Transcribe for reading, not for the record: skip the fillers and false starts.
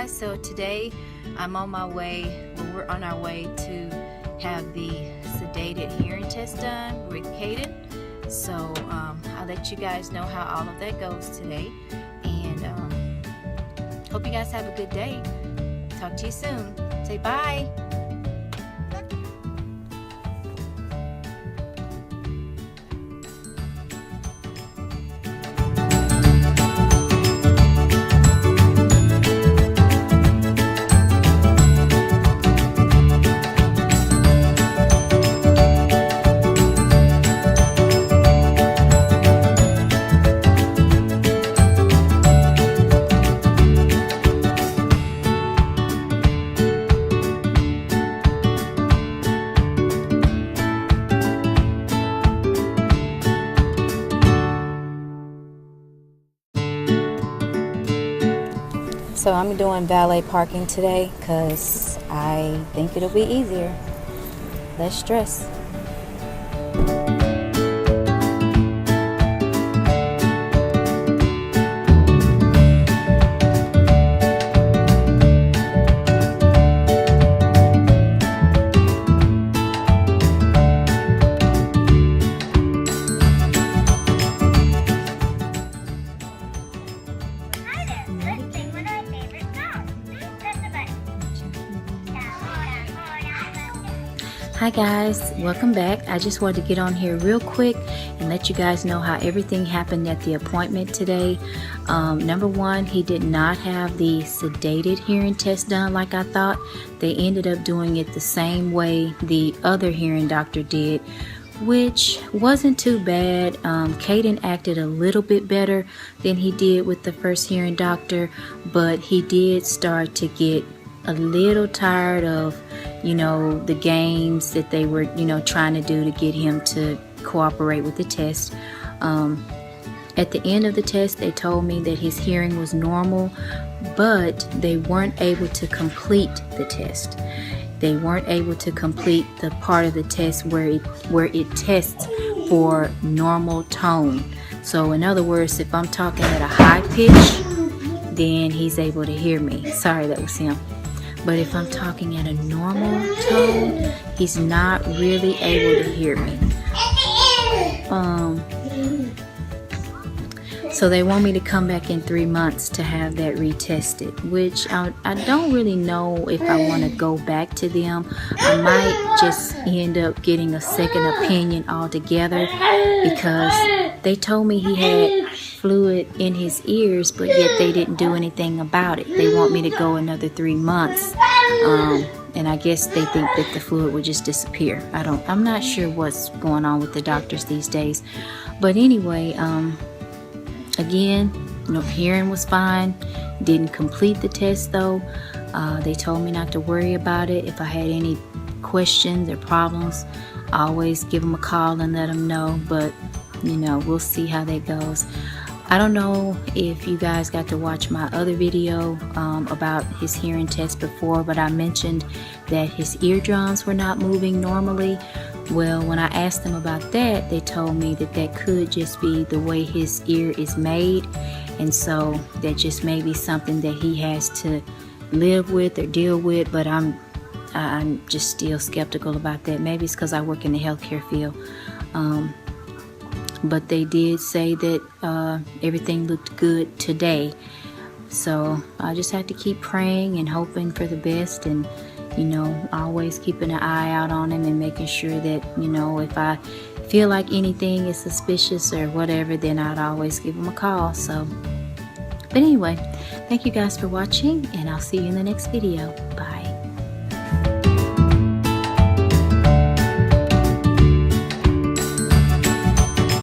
guys, so today I'm on my way, we're on our way to have the sedated hearing test done with Caden. So I'll let you guys know how all of that goes today, and hope you guys have a good day. Talk to you soon. Say bye. So I'm doing valet parking today because I think it'll be easier, less stress. Hi guys, welcome back. I just wanted to get on here real quick and let you guys know how everything happened at the appointment today. Number one, he did not have the sedated hearing test done like I thought. They ended up doing it the same way the other hearing doctor did, which wasn't too bad. Caden acted a little bit better than he did with the first hearing doctor, but he did start to get a little tired of the games that they were trying to do to get him to cooperate with the test. At the end of the test, they told me that his hearing was normal, but they weren't able to complete the test. They weren't able to complete the part of the test where it tests for normal tone. So in other words, if I'm talking at a high pitch, then he's able to hear me. Sorry, that was him. But if I'm talking at a normal tone, he's not really able to hear me. So they want me to come back in 3 months to have that retested, which I don't really know if I want to go back to them. I might just end up getting a second opinion altogether, because they told me he had fluid in his ears, but yet they didn't do anything about it. They want me to go another 3 months, and I guess they think that the fluid would just disappear. I'm not sure what's going on with the doctors these days. But anyway, again, hearing was fine. Didn't complete the test though. They told me not to worry about it. If I had any questions or problems, I always give them a call and let them know. But we'll see how that goes. I don't know if you guys got to watch my other video about his hearing test before, but I mentioned that his eardrums were not moving normally. Well, when I asked them about that, they told me that that could just be the way his ear is made, and so that just may be something that he has to live with or deal with. But I'm just still skeptical about that. Maybe it's because I work in the healthcare field. But they did say that everything looked good today. So I just have to keep praying and hoping for the best, and always keeping an eye out on him and making sure that if I feel like anything is suspicious or whatever, then I'd always give him a call. So, but anyway, thank you guys for watching, and I'll see you in the next video. Bye.